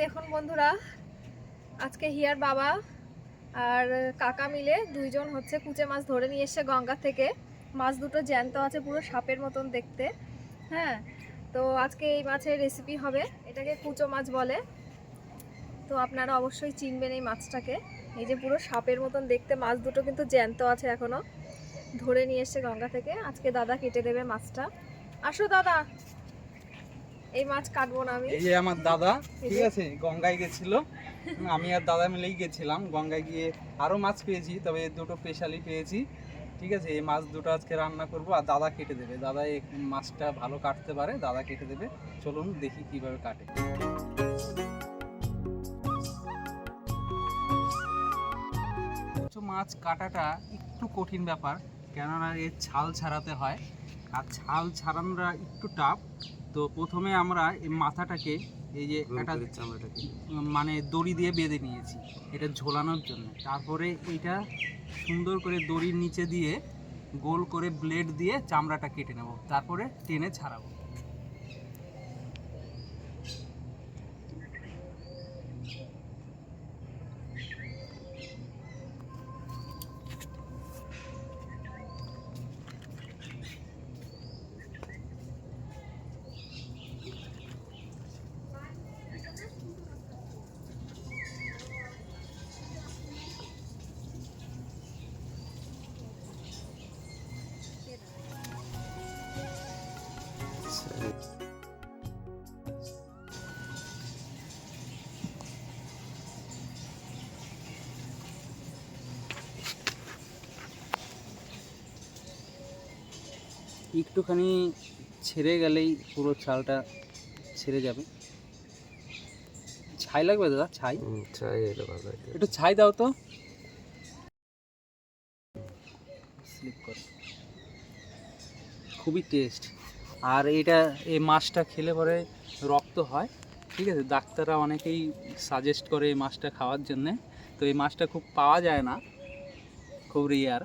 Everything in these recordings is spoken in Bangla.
দেখুন বন্ধুরা, আজকে হিয়ার বাবা আর কাকা মিলে দুইজন হচ্ছে কুচে মাছ ধরে নিয়ে এসে গঙ্গা থেকে। মাছ দুটো জ্যান্ত আছে, পুরো সাপের মতন দেখতে। হ্যাঁ, তো আজকে এই মাছের রেসিপি হবে। এটাকে কুচো মাছ বলে। তো আপনারা অবশ্যই চিনবেন এই মাছটাকে। এই যে পুরো সাপের মতন দেখতে, মাছ দুটো কিন্তু জ্যান্ত আছে এখনো। ধরে নিয়ে এসে গঙ্গা থেকে। আজকে দাদা কেটে দেবে মাছটা। আসো দাদা, এই মাছ কাটবো না আমি। এই যে আমার দাদা, ঠিক আছে, গঙ্গায় গেছিল। আমি আর দাদা মিলেই গেছিলাম গঙ্গায়। গিয়ে আরো মাছ পেয়েছি, তবে দুটো স্পেশালি পেয়েছি। ঠিক আছে, এই মাছ দুটো আজকে রান্না করব আর দাদা কেটে দেবে। দাদা এই মাছটা ভালো কাটতে পারে, দাদা কেটে দেবে। চলুন দেখি কিভাবে কাটে। কিছু মাছ কাটাটা একটু কঠিন ব্যাপার, কেননা এর ছাল ছাড়াতে হয়, আর ছাল ছাড়ানোটা একটু টাফ। তো প্রথমে আমরা এই মাথাটাকে, এই যে একটা মানে দড়ি দিয়ে বেঁধে নিয়েছি এটা ঝোলানোর জন্য। তারপরে এটা সুন্দর করে দড়ির নিচে দিয়ে গোল করে ব্লেড দিয়ে চামড়াটা কেটে নেব, তারপরে টেনে ছাড়াবো। একটুখানি ছেড়ে গেলেই পুরো ছালটা ছেড়ে যাবে। ছাই লাগবে দাদা? ছাই ছাই একটু ছাই দাও তো। স্লিপ করে, খুবই টেস্ট। আর এটা, এই মাছটা খেলে পরে রক্ত হয়। ঠিক আছে, ডাক্তাররা অনেকেই সাজেস্ট করে এই মাছটা খাওয়ার জন্যে। তো এই মাছটা খুব পাওয়া যায় না, খুব রেয়ার।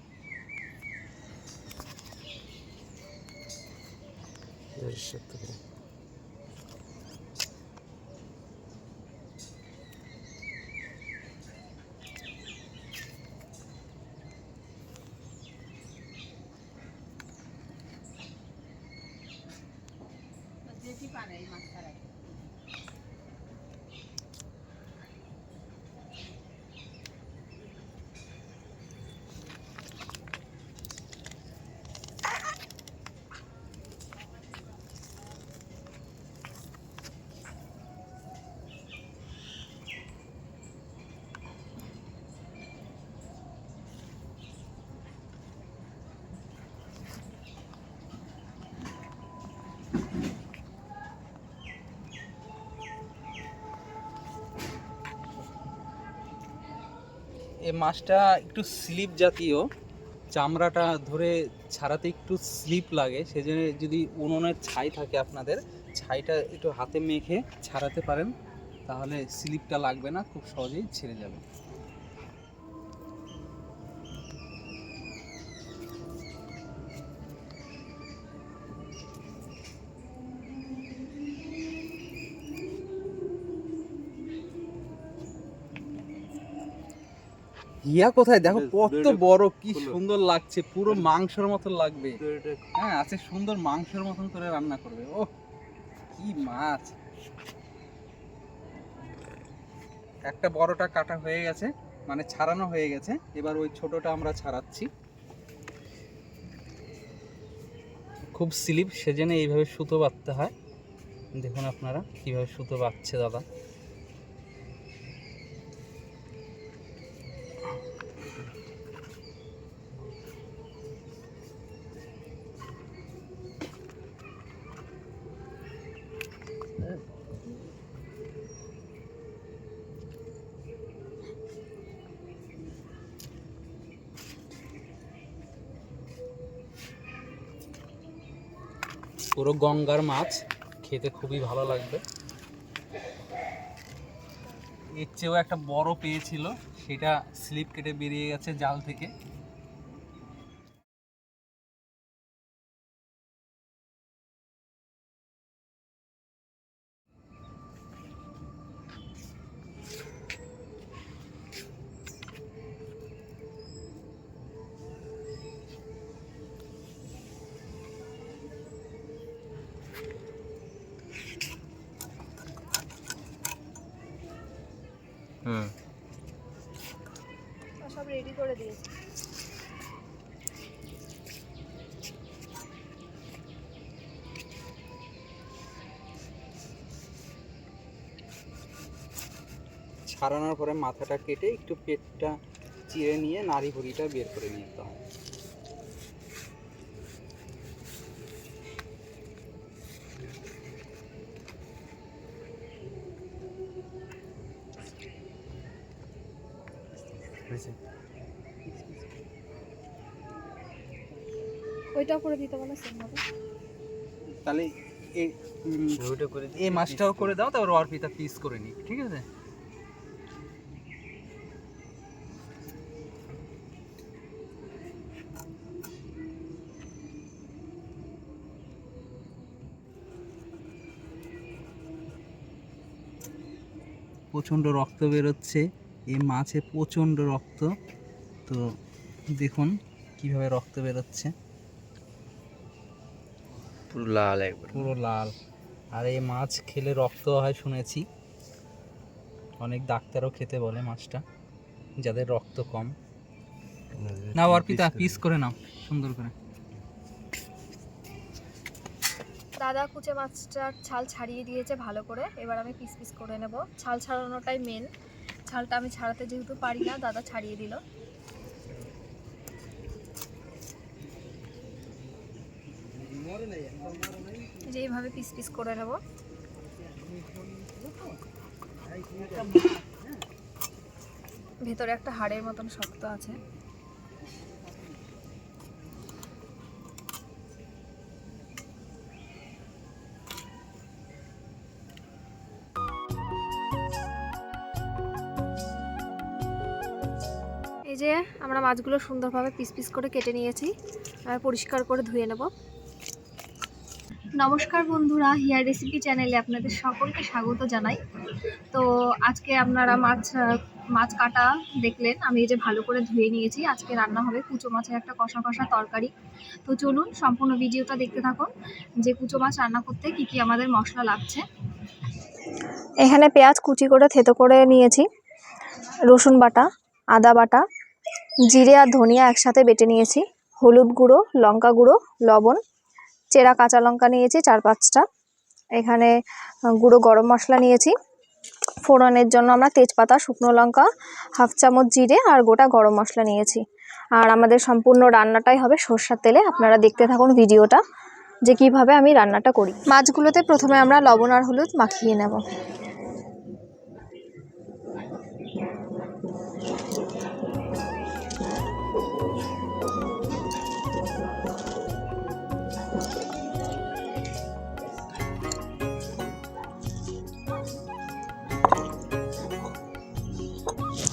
এই মাছটা একটু স্লিপ জাতীয়, চামড়াটা ধরে ছাড়াতে একটু স্লিপ লাগে। সেজন্য যদি উনুনের ছাই থাকে আপনাদের, ছাইটা একটু হাতে মেখে ছাড়াতে পারেন, তাহলে স্লিপটা লাগবে না, খুব সহজেই ছেড়ে যাবে। ইয়া কোথায় দেখো, কত বড়, কি সুন্দর লাগছে, পুরো মাংসের মতন লাগবে। হ্যাঁ, আছে সুন্দর মাংসের মতন করে রান্না করবে। ও কি মাছ! একটা বড়টা কাটা হয়ে গেছে, মানে ছাড়ানো হয়ে গেছে। এবার ওই ছোটটা আমরা ছাড়াচ্ছি। খুব স্লিপ, সেজন্য এইভাবে সুতো বাঁধতে হয়। দেখুন আপনারা কিভাবে সুতো বাঁধছে দাদা। পুরো গঙ্গার মাছ, খেতে খুবই ভালো লাগবে। এর চেয়েও একটা বড় পেয়েছিল, সেটা স্লিপ কেটে বেরিয়ে গেছে জাল থেকে। রেডি করে দিয়েছি। ছাড়ানোর পরে মাথাটা কেটে একটু পেটটা চিড়ে নিয়ে নাড়ি ভুড়িটা বের করে নিতে হয়। ওইটাও করে দিতে বলো সেম ভাবে। তাহলে এই মাছটাও করে দাও, তারপর অর্পিতা পিস করে নি, ঠিক আছে? প্রচণ্ড রক্ত বেরোচ্ছে, এই মাছে প্রচণ্ড রক্ত। তো দেখুন কিভাবে রক্ত বেরোচ্ছে, পুরো লাল, একবার পুরো লাল। আর এই মাছ খেলে রক্ত হয় শুনেছি, অনেক ডাক্তারও খেতে বলে মাছটা, যাদের রক্ত কম। নাও অর্পিতা, পিস করে নাও সুন্দর করে। দাদা কুচে মাছটার ছাল ছাড়িয়ে দিয়েছে ভালো করে, এবার আমি পিস পিস করে নেব। ছাল ছাড়ানোটাই মেন, ছালটা আমি ছাড়াতে যেহেতু পারি না, দাদা ছাড়িয়ে দিল। যে এইভাবে পিস পিস করে নেব। ভেতরে একটা হাড়ের মতন শক্ত আছে। এই যে আমরা মাছগুলো সুন্দরভাবে পিস পিস করে কেটে নিয়েছি, আর পরিষ্কার করে ধুয়ে নেব। নমস্কার বন্ধুরা, হিয়ার রেসিপি চ্যানেলে আপনাদের সকলকে স্বাগত জানাই। তো আজকে আপনারা মাছ কাটা দেখলেন, আমি এই যে ভালো করে ধুয়ে নিয়েছি। আজকে রান্না হবে কুচো মাছের একটা কষা কষা তরকারি। তো চলুন সম্পূর্ণ ভিডিওটা দেখতে থাকুন যে কুচো মাছ রান্না করতে কি কি আমাদের মশলা লাগছে। এখানে পেঁয়াজ কুচি করে থেতো করে নিয়েছি, রসুন বাটা, আদা বাটা, জিরে আর ধনিয়া একসাথে বেটে নিয়েছি, হলুদ গুঁড়ো, লঙ্কা গুঁড়ো, লবণ, চেরা কাঁচা লঙ্কা নিয়েছি 4-5টা, এখানে গুঁড়ো গরম মশলা নিয়েছি, ফোড়নের জন্য আমরা তেজপাতা, শুকনো লঙ্কা, 1/2 চামচ জিরে আর গোটা গরম মশলা নিয়েছি। আর আমাদের সম্পূর্ণ রান্নাটাই হবে সরষের তেলে। আপনারা দেখতে থাকুন ভিডিওটা যে কিভাবে আমি রান্নাটা করি। মাছগুলোতে প্রথমে আমরা লবণ আর হলুদ মাখিয়ে নেব।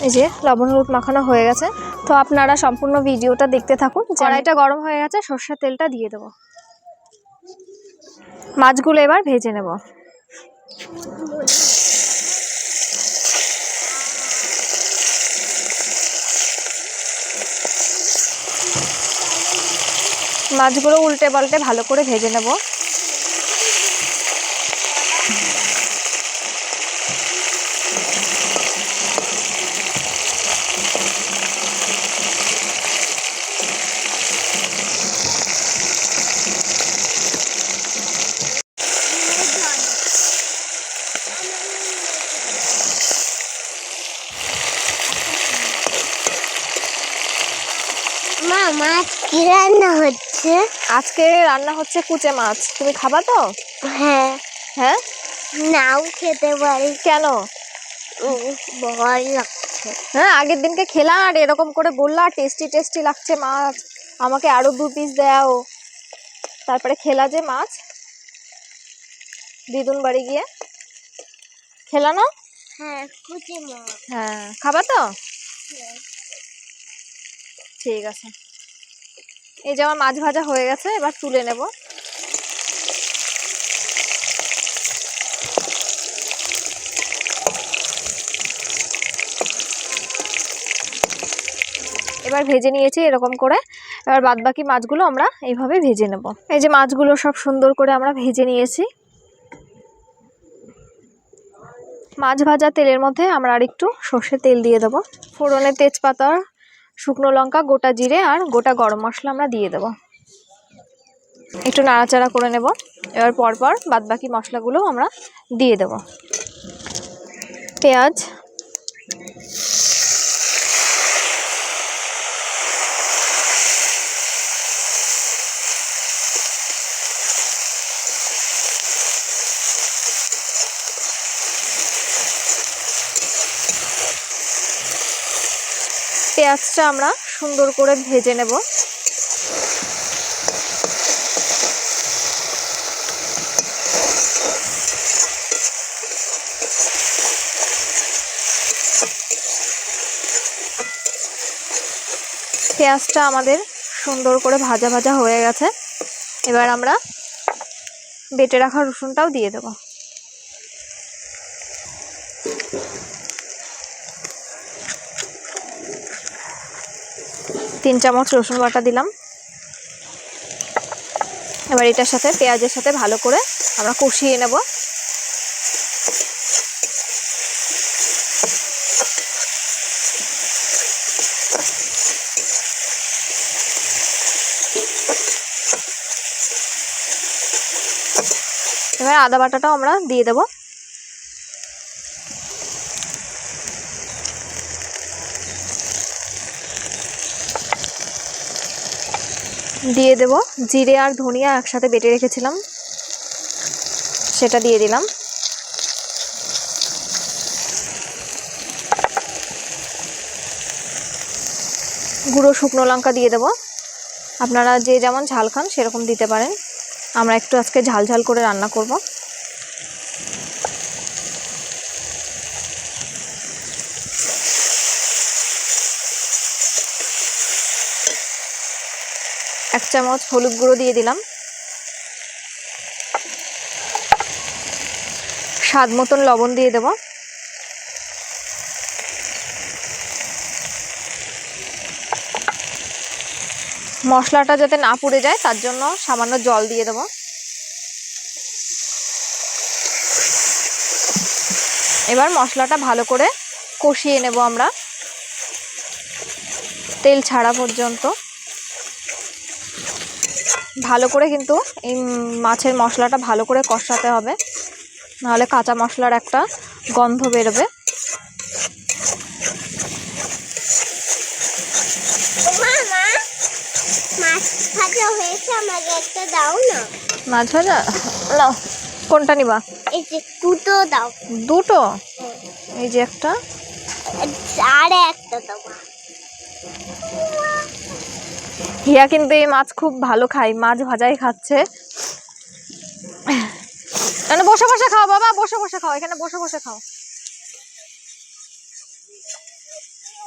এই যে লবণ হলুদ মাখানো হয়ে গেছে। তো আপনারা সম্পূর্ণ ভিডিওটা দেখতে থাকুন। কড়াইটা গরম হয়ে গেছে, সরষের তেলটা দিয়ে দেব। মাছগুলো এবার ভেজে নেব। মাছগুলো উল্টে পাল্টে ভালো করে ভেজে নেব। মা, মাছ কি রান্না হচ্ছে? আজকে রান্না হচ্ছে কুচে মাছ। তুমি খাবা তো? হ্যাঁ। হ্যাঁ, নাও খেতে পারি। কেন? ভয় লাগছে। হ্যাঁ, আগের দিনকে খেলাম আর এরকম করে বললা টেস্টি টেস্টি লাগছে মাছ, আমাকে আরো 2 পিস দাও। তারপরে খেলা যে মাছ দিদুন বাড়ি গিয়ে খেলা না? হ্যাঁ, কুচি মাছ। হ্যাঁ, খাবা তো? ঠিক আছে। এই যে আমার মাছ ভাজা হয়ে গেছে, এবার তুলে নেব। এবার ভেজে নিয়েছি এরকম করে। এবার বাদবাকি মাছগুলো আমরা এইভাবে ভেজে নেব। এই যে মাছগুলো সব সুন্দর করে আমরা ভেজে নিয়েছি। মাছ ভাজা তেলের মধ্যে আমরা আর একটু সর্ষের তেল দিয়ে দেবো। ফোড়নে তেজপাতা, শুকনো লঙ্কা, গোটা জিরে আর গোটা গরম মশলা আমরা দিয়ে দেব। একটু নাড়াচাড়া করে নেব। এবার পরপর বাদবাকি মশলাগুলো আমরা দিয়ে দেব। পেঁয়াজ, পেঁয়াজটা আমরা সুন্দর করে ভেজে নেব। পেঁয়াজটা আমাদের সুন্দর করে ভাজা ভাজা হয়ে গেছে। এবার আমরা বেটে রাখা রসুনটাও দিয়ে দেব। তিন চামচ রসুন বাটা দিলাম। এবার এটার সাথে পেঁয়াজের সাথে ভালো করে আমরা কষিয়ে নেব। এবার আদা বাটাটাও আমরা দিয়ে দেব। দিয়ে দেব জিরে আর ধনিয়া একসাথে বেটে রেখেছিলাম, সেটা দিয়ে দিলাম। গুঁড়ো শুকনো লঙ্কা দিয়ে দেব। আপনারা যে যেমন ঝাল খান সেরকম দিতে পারেন। আমরা একটু আজকে ঝাল ঝাল করে রান্না করব। এক চামচ হলুদ গুঁড়ো দিয়ে দিলাম। স্বাদ মতন লবণ দিয়ে দেব। মশলাটা যাতে না পুড়ে যায় তার জন্য সামান্য জল দিয়ে দেব। এবার মশলাটা ভালো করে কষিয়ে নেব আমরা, তেল ছাড়া পর্যন্ত। ভালো করে কিন্তু এই মাছের মশলাটা ভালো করে কষাতে হবে, নাহলে কাঁচা মশলার একটা গন্ধ বেরোবে। মাছ ভাজা হয়েছে, আমাকে একটা দাও না। মাছ ভাজা নাও, কোনটা নিবা? এই যে দুটো দাও। দুটো? এই যে একটা, আর একটা দাও। হিয়া কিন্তু এই মাছ খুব ভালো খায়, মাছ ভাজাই খাচ্ছে। এখানে বসে বসে খাও বাবা, বসে বসে খাও, এখানে বসে বসে খাও।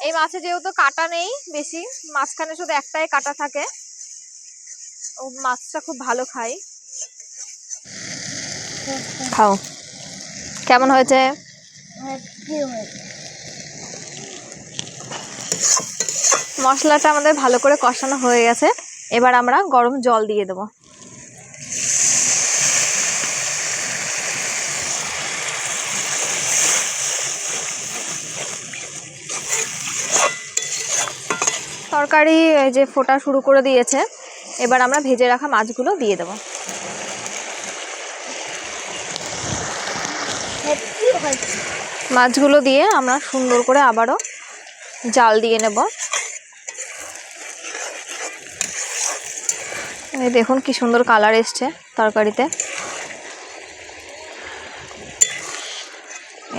এই মাছে যেহেতু কাটা নেই বেশি, মাঝখানে শুধু একটাই কাটা থাকে, ও মাছটা খুব ভালো খায়। খাও। কেমন হয়েছে? মশলাটা আমাদের ভালো করে কষানো হয়ে গেছে। এবার আমরা গরম জল দিয়ে দেব। তরকারি এই যে ফোটা শুরু করে দিয়েছে। এবার আমরা ভেজে রাখা মাছগুলো দিয়ে দেব। মাছগুলো দিয়ে আমরা সুন্দর করে আবারও জাল দিয়ে নেব। এই দেখুন কি সুন্দর কালার এসছে তরকারিতে।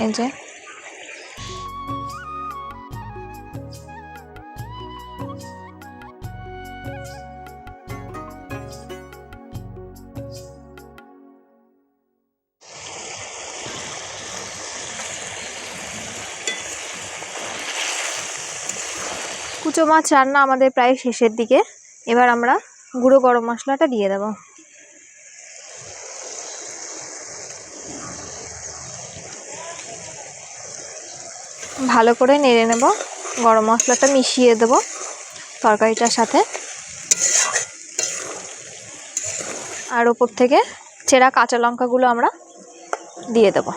এই যে কুচো মাছ রান্না আমাদের প্রায় শেষের দিকে। এবার আমরা গুঁড়ো গরম মশলাটা দিয়ে দেব। ভালো করে নেড়ে নেব, গরম মশলাটা মিশিয়ে দেব তরকারিটার সাথে। আর ওপর থেকে চেরা কাঁচা লঙ্কাগুলো আমরা দিয়ে দেব।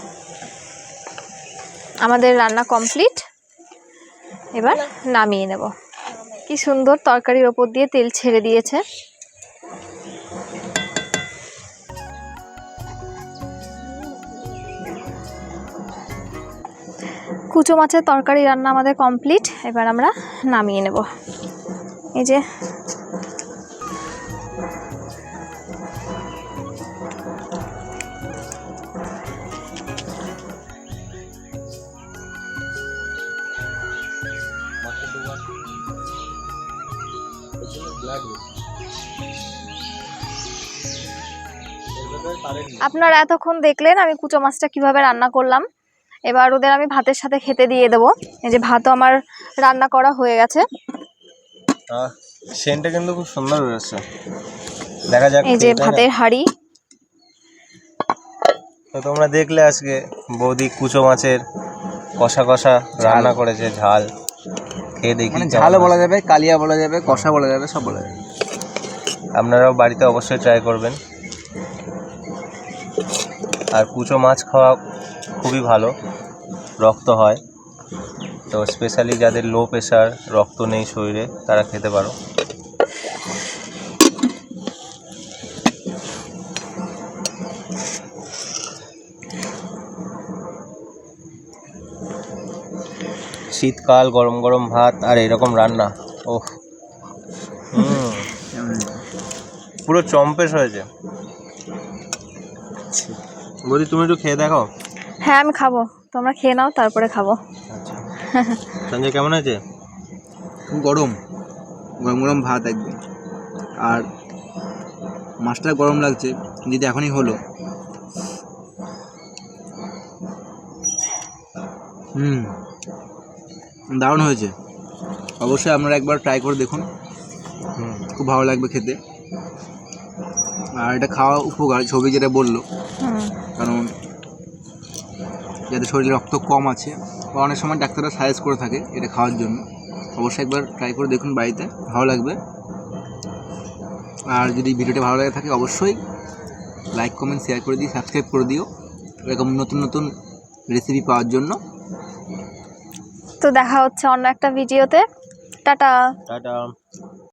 আমাদের রান্না কমপ্লিট। এবার নামিয়ে নেব। কি সুন্দর তরকারির ওপর দিয়ে তেল ছেড়ে দিয়েছে। কুচো মাছের তরকারি রান্না আমাদের কমপ্লিট। এবার আমরা নামিয়ে নেব। এই যে আপনারা এতক্ষণ দেখলেন আমি কুচো মাছটা কিভাবে রান্না করলাম। এবার ওদের আমি ভাতের সাথে খেতে দিয়ে দেবো। এই যে ভাতও আমার রান্না করা হয়ে গেছে। সেন্টটা কিন্তু খুব সুন্দর হয়েছে, দেখা যাক। এই যে ভাতের হাঁড়ি। তো তোমরা দেখলে আজকে বৌদি কুচো মাছের কষা কষা রান্না করেছে, ঝাল। খেয়ে দেখি, মানে ঝালও বলা যাবে, কালিয়া বলা যাবে, কষা বলা যাবে, সব বলা যাবে। আপনারাও বাড়িতে অবশ্যই ট্রাই করবেন। আর কুচো মাছ খাওয়া খুবই ভালো, রক্ত হয়। তো স্পেশালি যাদের লো প্রেশার, রক্ত নেই শরীরে, তারা খেতে পারো। শীতকাল, গরম গরম ভাত আর এরকম রান্না, ওহ পুরো চম্পেশ হয়েছে। বৌদি তুমি একটু খেয়ে দেখো। হ্যাঁ আমি খাবো, তোমরা খেয়ে নাও তারপরে খাবো। সঞ্জয় কেমন আছে? গরম গরম গরম ভাত একদম। আর মাছটা গরম লাগছে, যদি এখনই হলো। দারুণ হয়েছে। অবশ্যই আপনারা একবার ট্রাই করে দেখুন, খুব ভালো লাগবে খেতে। আর এটা খাওয়া উপকার, ছবি যেটা বললো, কারণ যাদের শরীরে রক্ত কম আছে বা অনেক সময় ডাক্তাররা সাজেস্ট করে থাকে এটা খাওয়ার জন্য। অবশ্যই একবার ট্রাই করে দেখুন বাড়িতে, ভালো লাগবে। আর যদি ভিডিওটা ভালো লাগে থাকে অবশ্যই লাইক কমেন্ট শেয়ার করে দিও, সাবস্ক্রাইব করে দিও এরকম নতুন নতুন রেসিপি পাওয়ার জন্য। তো দেখা হচ্ছে অন্য একটা ভিডিওতে। টাটা। টাটা।